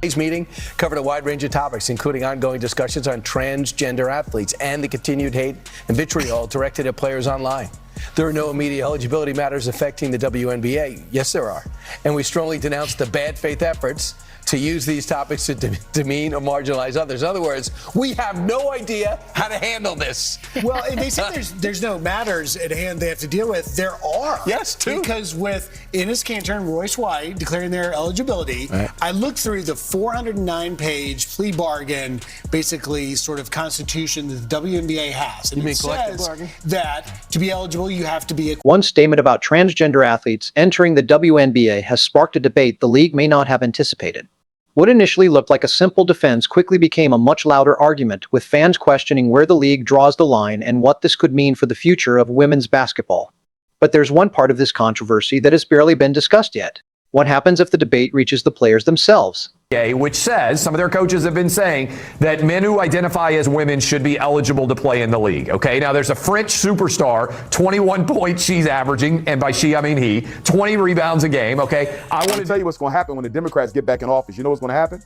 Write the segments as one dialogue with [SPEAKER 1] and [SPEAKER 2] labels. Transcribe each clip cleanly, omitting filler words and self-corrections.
[SPEAKER 1] Today's meeting covered a wide range of topics, including ongoing discussions on transgender athletes and the continued hate and vitriol directed at players online. There are no immediate eligibility matters affecting the WNBA. Yes, there are. And we strongly denounce the bad faith efforts to use these topics to demean or marginalize others. In other words, we have no idea how to handle this.
[SPEAKER 2] Well, they said there's no matters at hand they have to deal with. There are.
[SPEAKER 1] Yes, too.
[SPEAKER 2] Because with Enes Kanter and Royce White declaring their eligibility, right. I looked through the 409-page plea bargain, basically sort of constitution that the WNBA has. And it says that to be eligible, you have to be a...
[SPEAKER 3] One statement about transgender athletes entering the WNBA has sparked a debate the league may not have anticipated. What initially looked like a simple defense quickly became a much louder argument, with fans questioning where the league draws the line and what this could mean for the future of women's basketball. But there's one part of this controversy that has barely been discussed yet. What happens if the debate reaches the players themselves?
[SPEAKER 4] Which says, some of their coaches have been saying, that men who identify as women should be eligible to play in the league. Okay, now there's a French superstar, 21 points she's averaging, and by she I mean he, 20 rebounds a game. Okay,
[SPEAKER 5] I want to tell you what's going to happen when the Democrats get back in office. You know what's going to happen?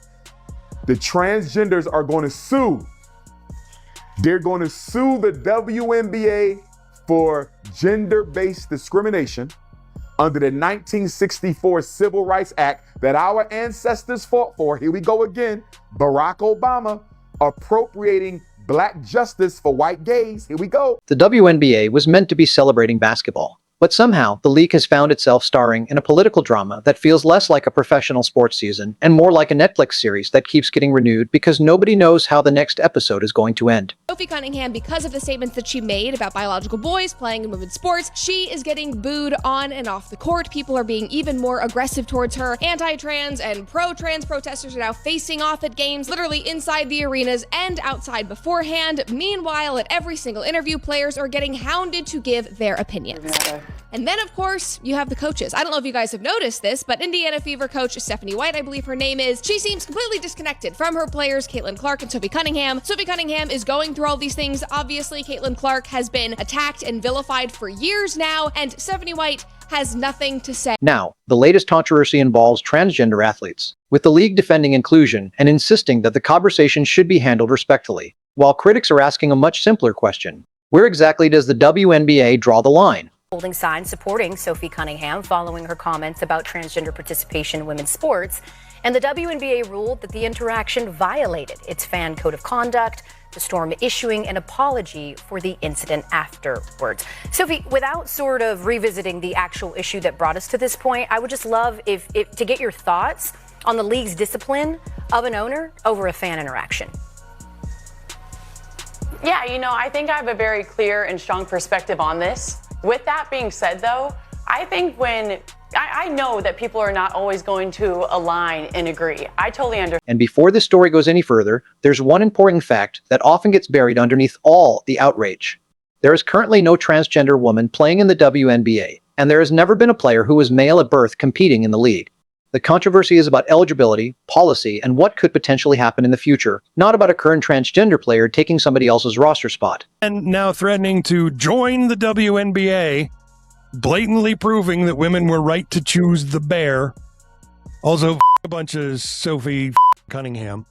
[SPEAKER 5] The transgenders are going to sue. They're going to sue the WNBA for gender-based discrimination under the 1964 Civil Rights Act that our ancestors fought for. Here we go again. Barack Obama appropriating black justice for white gays. Here we go.
[SPEAKER 3] The WNBA was meant to be celebrating basketball. But somehow, the league has found itself starring in a political drama that feels less like a professional sports season and more like a Netflix series that keeps getting renewed because nobody knows how the next episode is going to end.
[SPEAKER 6] Sophie Cunningham, because of the statements that she made about biological boys playing in women's sports, she is getting booed on and off the court. People are being even more aggressive towards her. Anti-trans and pro-trans protesters are now facing off at games, literally inside the arenas and outside beforehand. Meanwhile, at every single interview, players are getting hounded to give their opinions. And then, of course, you have the coaches. I don't know if you guys have noticed this, but Indiana Fever coach Stephanie White, I believe her name is, she seems completely disconnected from her players, Caitlin Clark and Sophie Cunningham. Sophie Cunningham is going through all these things. Obviously, Caitlin Clark has been attacked and vilified for years now, and Stephanie White has nothing to say.
[SPEAKER 3] Now, the latest controversy involves transgender athletes, with the league defending inclusion and insisting that the conversation should be handled respectfully, while critics are asking a much simpler question. Where exactly does the WNBA draw the line?
[SPEAKER 7] Holding signs supporting Sophie Cunningham following her comments about transgender participation in women's sports, and the WNBA ruled that the interaction violated its fan code of conduct, the Storm issuing an apology for the incident afterwards. Sophie, without sort of revisiting the actual issue that brought us to this point, I would just love if to get your thoughts on the league's discipline of an owner over a fan interaction.
[SPEAKER 8] Yeah, I think I have a very clear and strong perspective on this. With that being said, though, I think I know that people are not always going to align and agree. I totally understand.
[SPEAKER 3] And before this story goes any further, there's one important fact that often gets buried underneath all the outrage. There is currently no transgender woman playing in the WNBA, and there has never been a player who was male at birth competing in the league. The controversy is about eligibility, policy, and what could potentially happen in the future, not about a current transgender player taking somebody else's roster spot.
[SPEAKER 9] And now threatening to join the WNBA, blatantly proving that women were right to choose the bear. Also, a bunch of Sophie Cunningham.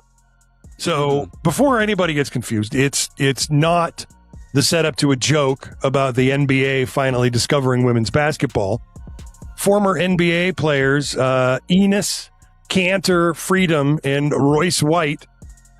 [SPEAKER 9] So, before anybody gets confused, it's not the setup to a joke about the NBA finally discovering women's basketball. Former NBA players Enes Kanter, Freedom, and Royce White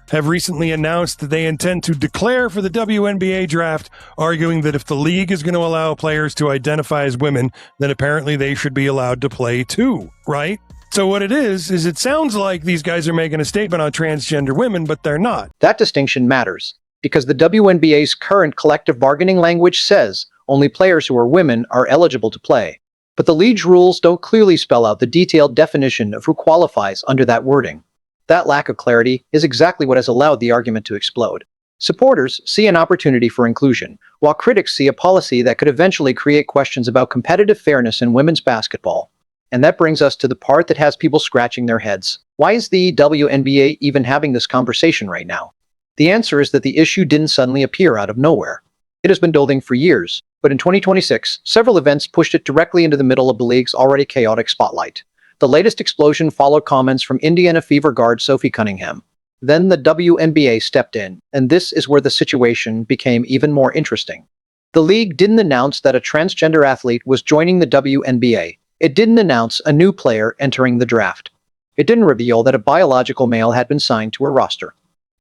[SPEAKER 9] have recently announced that they intend to declare for the WNBA draft, arguing that if the league is going to allow players to identify as women, then apparently they should be allowed to play too, right? So what it is it sounds like these guys are making a statement on transgender women, but they're not.
[SPEAKER 3] That distinction matters, because the WNBA's current collective bargaining language says only players who are women are eligible to play. But the league's rules don't clearly spell out the detailed definition of who qualifies under that wording. That lack of clarity is exactly what has allowed the argument to explode. Supporters see an opportunity for inclusion, while critics see a policy that could eventually create questions about competitive fairness in women's basketball. And that brings us to the part that has people scratching their heads. Why is the WNBA even having this conversation right now? The answer is that the issue didn't suddenly appear out of nowhere. It has been building for years, but in 2026, several events pushed it directly into the middle of the league's already chaotic spotlight. The latest explosion followed comments from Indiana Fever guard Sophie Cunningham. Then the WNBA stepped in, and this is where the situation became even more interesting. The league didn't announce that a transgender athlete was joining the WNBA. It didn't announce a new player entering the draft. It didn't reveal that a biological male had been signed to a roster.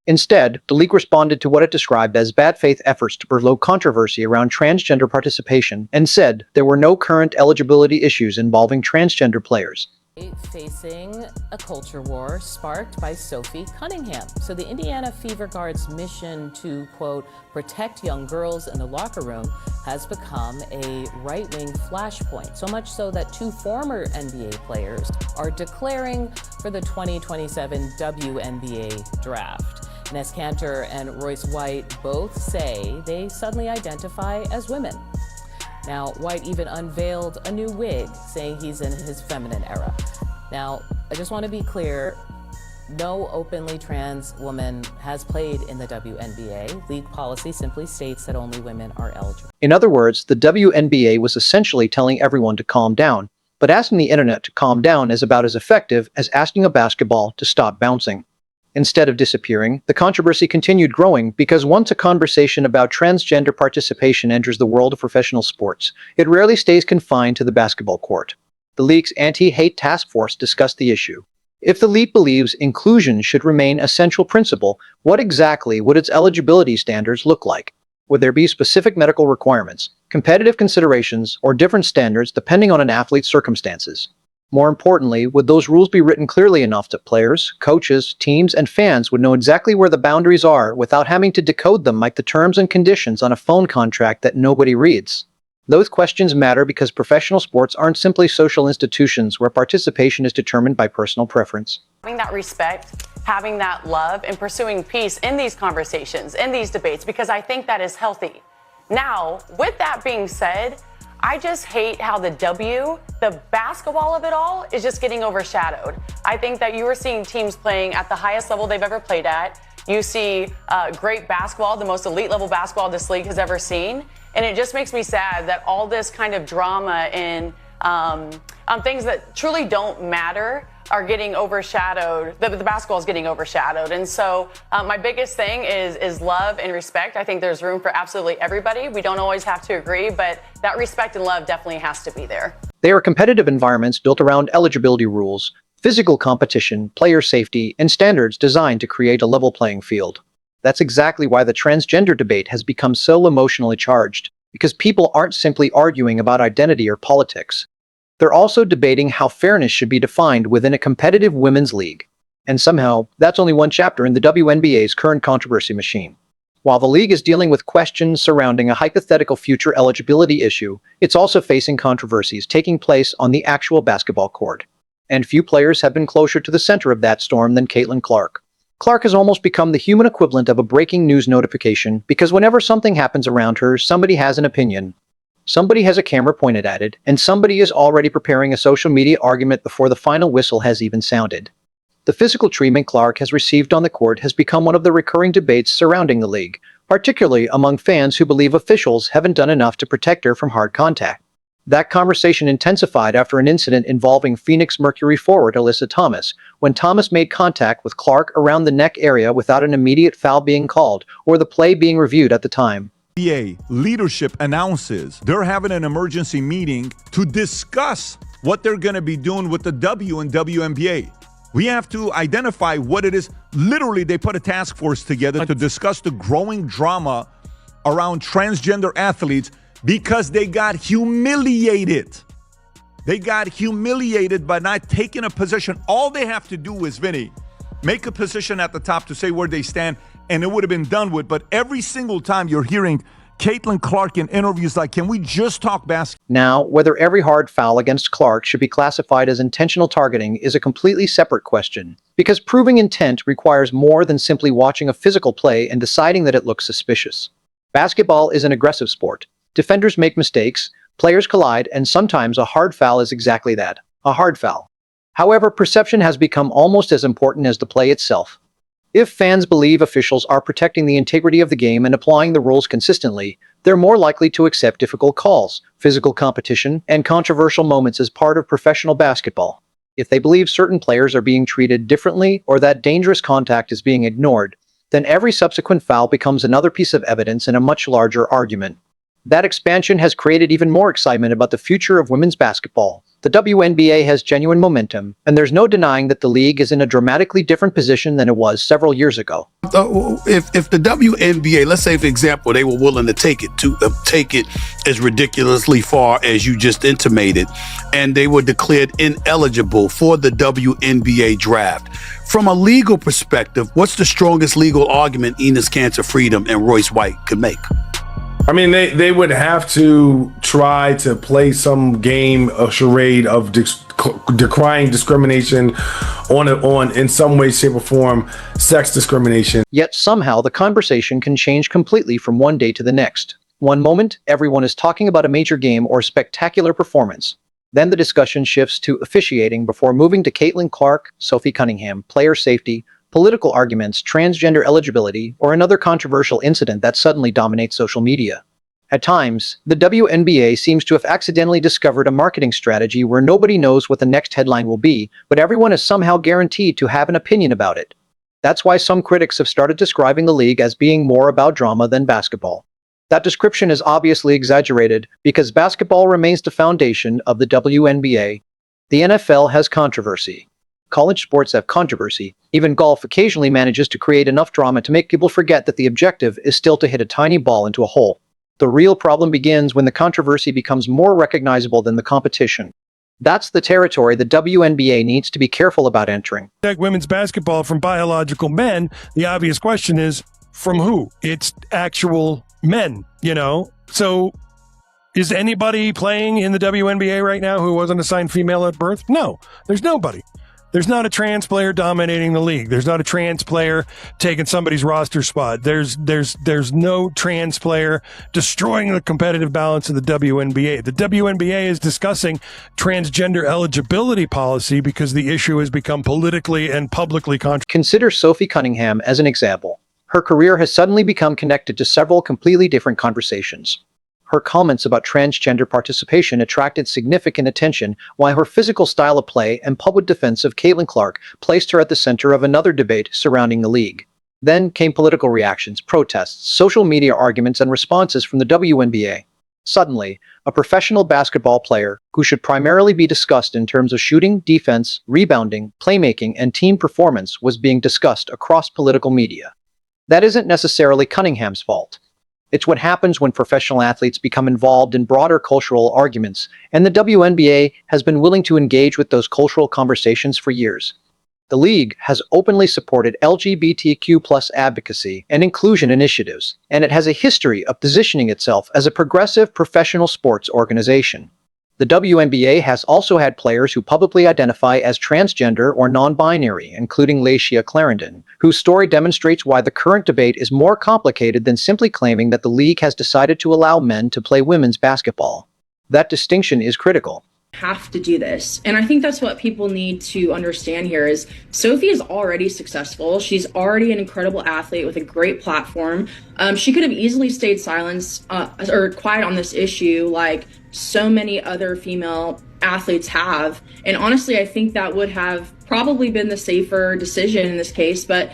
[SPEAKER 3] Instead, the league responded to what it described as bad faith efforts to provoke controversy around transgender participation and said there were no current eligibility issues involving transgender players.
[SPEAKER 10] Facing a culture war sparked by Sophie Cunningham. So the Indiana Fever Guard's mission to, quote, protect young girls in the locker room has become a right-wing flashpoint. So much so that two former NBA players are declaring for the 2027 WNBA draft. Ness Cantor and Royce White both say they suddenly identify as women. Now, White even unveiled a new wig, saying he's in his feminine era. Now, I just want to be clear, no openly trans woman has played in the WNBA. League policy simply states that only women are eligible.
[SPEAKER 3] In other words, the WNBA was essentially telling everyone to calm down, but asking the internet to calm down is about as effective as asking a basketball to stop bouncing. Instead of disappearing, the controversy continued growing because once a conversation about transgender participation enters the world of professional sports, it rarely stays confined to the basketball court. The league's anti-hate task force discussed the issue. If the league believes inclusion should remain a central principle, what exactly would its eligibility standards look like? Would there be specific medical requirements, competitive considerations, or different standards depending on an athlete's circumstances? More importantly, would those rules be written clearly enough that players, coaches, teams, and fans would know exactly where the boundaries are without having to decode them like the terms and conditions on a phone contract that nobody reads? Those questions matter because professional sports aren't simply social institutions where participation is determined by personal preference.
[SPEAKER 8] Having that respect, having that love, and pursuing peace in these conversations, in these debates, because I think that is healthy. Now, with that being said, I just hate how the basketball of it all is just getting overshadowed. I think that you are seeing teams playing at the highest level they've ever played at. You see great basketball, the most elite level basketball this league has ever seen. And it just makes me sad that all this kind of drama and things that truly don't matter are getting overshadowed. The basketball is getting overshadowed. And so my biggest thing is love and respect. I think there's room for absolutely everybody. We don't always have to agree, but that respect and love definitely has to be there.
[SPEAKER 3] They are competitive environments built around eligibility rules, physical competition, player safety, and standards designed to create a level playing field. That's exactly why the transgender debate has become so emotionally charged, because people aren't simply arguing about identity or politics. They're also debating how fairness should be defined within a competitive women's league. And somehow, that's only one chapter in the WNBA's current controversy machine. While the league is dealing with questions surrounding a hypothetical future eligibility issue, it's also facing controversies taking place on the actual basketball court. And few players have been closer to the center of that storm than Caitlin Clark. Clark has almost become the human equivalent of a breaking news notification because whenever something happens around her, somebody has an opinion. Somebody has a camera pointed at it, and somebody is already preparing a social media argument before the final whistle has even sounded. The physical treatment Clark has received on the court has become one of the recurring debates surrounding the league, particularly among fans who believe officials haven't done enough to protect her from hard contact. That conversation intensified after an incident involving Phoenix Mercury forward Alyssa Thomas, when Thomas made contact with Clark around the neck area without an immediate foul being called or the play being reviewed at the time.
[SPEAKER 11] NBA leadership announces they're having an emergency meeting to discuss what they're going to be doing with the W and WNBA. We have to identify what it is. Literally, they put a task force together to discuss the growing drama around transgender athletes because they got humiliated. They got humiliated by not taking a position. All they have to do is, Vinny, make a position at the top to say where they stand, and it would have been done with. But every single time you're hearing Caitlin Clark in interviews like, can we just talk basketball?
[SPEAKER 3] Now, whether every hard foul against Clark should be classified as intentional targeting is a completely separate question, because proving intent requires more than simply watching a physical play and deciding that it looks suspicious. Basketball is an aggressive sport. Defenders make mistakes, players collide, and sometimes a hard foul is exactly that, a hard foul. However, perception has become almost as important as the play itself. If fans believe officials are protecting the integrity of the game and applying the rules consistently, they're more likely to accept difficult calls, physical competition, and controversial moments as part of professional basketball. If they believe certain players are being treated differently or that dangerous contact is being ignored, then every subsequent foul becomes another piece of evidence in a much larger argument. That expansion has created even more excitement about the future of women's basketball. The WNBA has genuine momentum, and there's no denying that the league is in a dramatically different position than it was several years ago.
[SPEAKER 12] If the WNBA, let's say for example, they were willing to take it as ridiculously far as you just intimated, and they were declared ineligible for the WNBA draft. From a legal perspective, what's the strongest legal argument Enes Kanter Freedom and Royce White could make?
[SPEAKER 13] I mean, they would have to try to play some game, a charade of decrying discrimination on in some way, shape, or form, sex discrimination.
[SPEAKER 3] Yet somehow the conversation can change completely from one day to the next. One moment, everyone is talking about a major game or spectacular performance. Then the discussion shifts to officiating before moving to Caitlin Clark, Sophie Cunningham, player safety, political arguments, transgender eligibility, or another controversial incident that suddenly dominates social media. At times, the WNBA seems to have accidentally discovered a marketing strategy where nobody knows what the next headline will be, but everyone is somehow guaranteed to have an opinion about it. That's why some critics have started describing the league as being more about drama than basketball. That description is obviously exaggerated because basketball remains the foundation of the WNBA. The NFL has controversy. College sports have controversy. Even golf occasionally manages to create enough drama to make people forget that the objective is still to hit a tiny ball into a hole. The real problem begins when the controversy becomes more recognizable than the competition. That's the territory the WNBA needs to be careful about entering.
[SPEAKER 9] Protect women's basketball from biological men. The obvious question is, from who? It's actual men, you know? So is anybody playing in the WNBA right now who wasn't assigned female at birth? No, there's nobody. There's not a trans player dominating the league. There's not a trans player taking somebody's roster spot. There's no trans player destroying the competitive balance of the WNBA. The WNBA is discussing transgender eligibility policy because the issue has become politically and publicly controversial.
[SPEAKER 3] Consider Sophie Cunningham as an example. Her career has suddenly become connected to several completely different conversations. Her comments about transgender participation attracted significant attention, while her physical style of play and public defense of Caitlin Clark placed her at the center of another debate surrounding the league. Then came political reactions, protests, social media arguments, and responses from the WNBA. Suddenly, a professional basketball player, who should primarily be discussed in terms of shooting, defense, rebounding, playmaking, and team performance, was being discussed across political media. That isn't necessarily Cunningham's fault. It's what happens when professional athletes become involved in broader cultural arguments, and the WNBA has been willing to engage with those cultural conversations for years. The league has openly supported LGBTQ+ advocacy and inclusion initiatives, and it has a history of positioning itself as a progressive professional sports organization. The WNBA has also had players who publicly identify as transgender or non-binary, including Lacia Clarendon, whose story demonstrates why the current debate is more complicated than simply claiming that the league has decided to allow men to play women's basketball. That distinction is critical.
[SPEAKER 14] Have to do this. And I think that's what people need to understand here is Sophie is already successful. She's already an incredible athlete with a great platform. She could have easily stayed silent or quiet on this issue like so many other female athletes have. And honestly, I think that would have probably been the safer decision in this case. But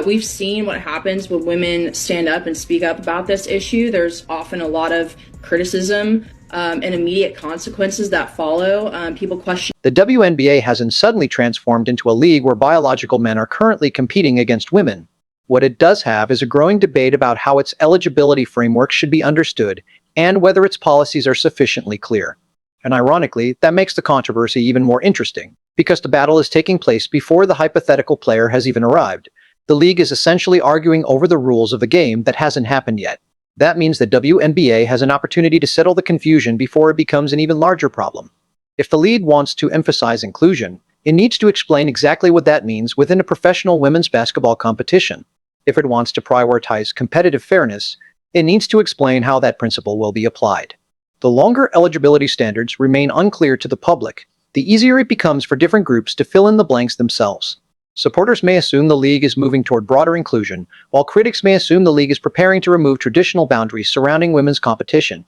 [SPEAKER 14] we've seen what happens when women stand up and speak up about this issue. There's often a lot of criticism and immediate consequences that follow. People question.
[SPEAKER 3] The WNBA hasn't suddenly transformed into a league where biological men are currently competing against women. What it does have is a growing debate about how its eligibility framework should be understood and whether its policies are sufficiently clear. And ironically, that makes the controversy even more interesting, because the battle is taking place before the hypothetical player has even arrived. The league is essentially arguing over the rules of a game that hasn't happened yet. That means the WNBA has an opportunity to settle the confusion before it becomes an even larger problem. If the league wants to emphasize inclusion, it needs to explain exactly what that means within a professional women's basketball competition. If it wants to prioritize competitive fairness, it needs to explain how that principle will be applied. The longer eligibility standards remain unclear to the public, the easier it becomes for different groups to fill in the blanks themselves. Supporters may assume the league is moving toward broader inclusion, while critics may assume the league is preparing to remove traditional boundaries surrounding women's competition.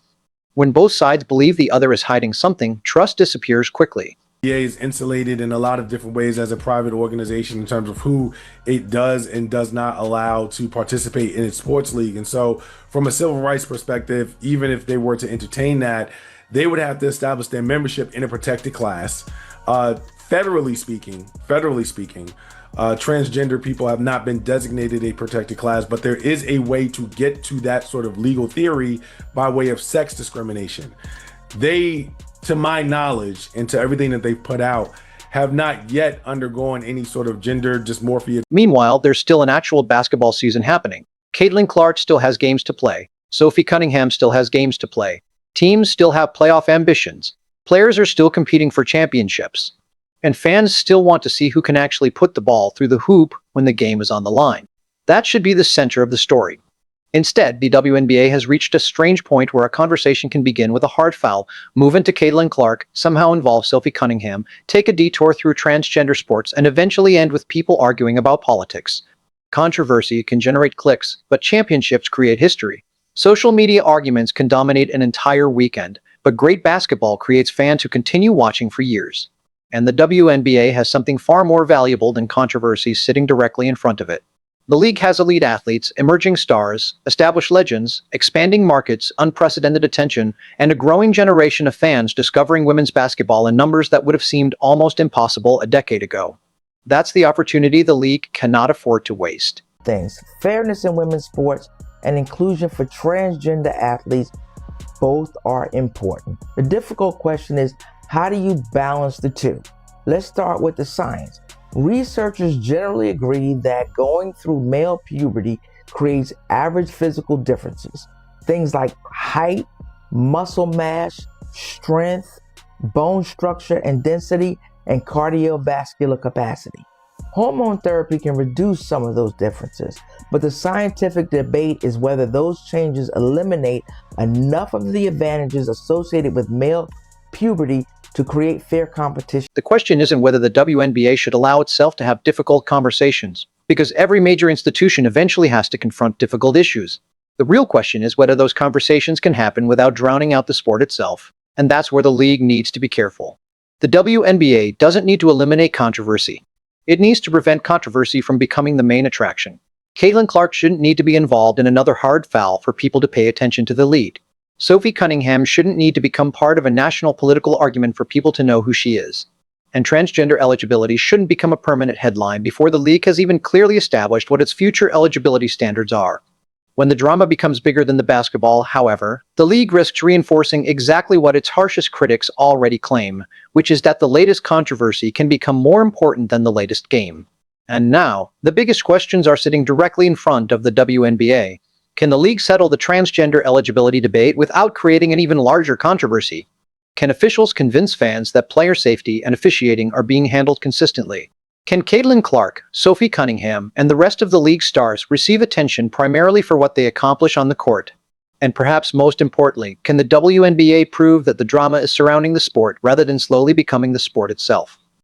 [SPEAKER 3] When both sides believe the other is hiding something, trust disappears quickly.
[SPEAKER 13] WNBA is insulated in a lot of different ways as a private organization in terms of who it does and does not allow to participate in its sports league. And so from a civil rights perspective, even if they were to entertain that, they would have to establish their membership in a protected class. Federally speaking, transgender people have not been designated a protected class, but there is a way to get to that sort of legal theory by way of sex discrimination. They, to my knowledge and to everything that they've put out, have not yet undergone any sort of gender dysmorphia.
[SPEAKER 3] Meanwhile, there's still an actual basketball season happening. Caitlin Clark still has games to play. Sophie Cunningham still has games to play. Teams still have playoff ambitions. Players are still competing for championships. And fans still want to see who can actually put the ball through the hoop when the game is on the line. That should be the center of the story. Instead, the WNBA has reached a strange point where a conversation can begin with a hard foul, move into Caitlin Clark, somehow involve Sophie Cunningham, take a detour through transgender sports, and eventually end with people arguing about politics. Controversy can generate clicks, but championships create history. Social media arguments can dominate an entire weekend, but great basketball creates fans who continue watching for years. And the WNBA has something far more valuable than controversy sitting directly in front of it. The league has elite athletes, emerging stars, established legends, expanding markets, unprecedented attention, and a growing generation of fans discovering women's basketball in numbers that would have seemed almost impossible a decade ago. That's the opportunity the league cannot afford to waste.
[SPEAKER 15] Things. Fairness in women's sports and inclusion for transgender athletes both are important. The difficult question is, how do you balance the two? Let's start with the science. Researchers generally agree that going through male puberty creates average physical differences. Things like height, muscle mass, strength, bone structure and density, and cardiovascular capacity. Hormone therapy can reduce some of those differences, but the scientific debate is whether those changes eliminate enough of the advantages associated with male puberty to create fair competition.
[SPEAKER 3] The question isn't whether the WNBA should allow itself to have difficult conversations, because every major institution eventually has to confront difficult issues. The real question is whether those conversations can happen without drowning out the sport itself, and that's where the league needs to be careful. The WNBA doesn't need to eliminate controversy. It needs to prevent controversy from becoming the main attraction. Caitlin Clark shouldn't need to be involved in another hard foul for people to pay attention to the league. Sophie Cunningham shouldn't need to become part of a national political argument for people to know who she is. And transgender eligibility shouldn't become a permanent headline before the league has even clearly established what its future eligibility standards are. When the drama becomes bigger than the basketball, however, the league risks reinforcing exactly what its harshest critics already claim, which is that the latest controversy can become more important than the latest game. And now, the biggest questions are sitting directly in front of the WNBA. Can the league settle the transgender eligibility debate without creating an even larger controversy? Can officials convince fans that player safety and officiating are being handled consistently? Can Caitlin Clark, Sophie Cunningham, and the rest of the league's stars receive attention primarily for what they accomplish on the court? And perhaps most importantly, can the WNBA prove that the drama is surrounding the sport rather than slowly becoming the sport itself?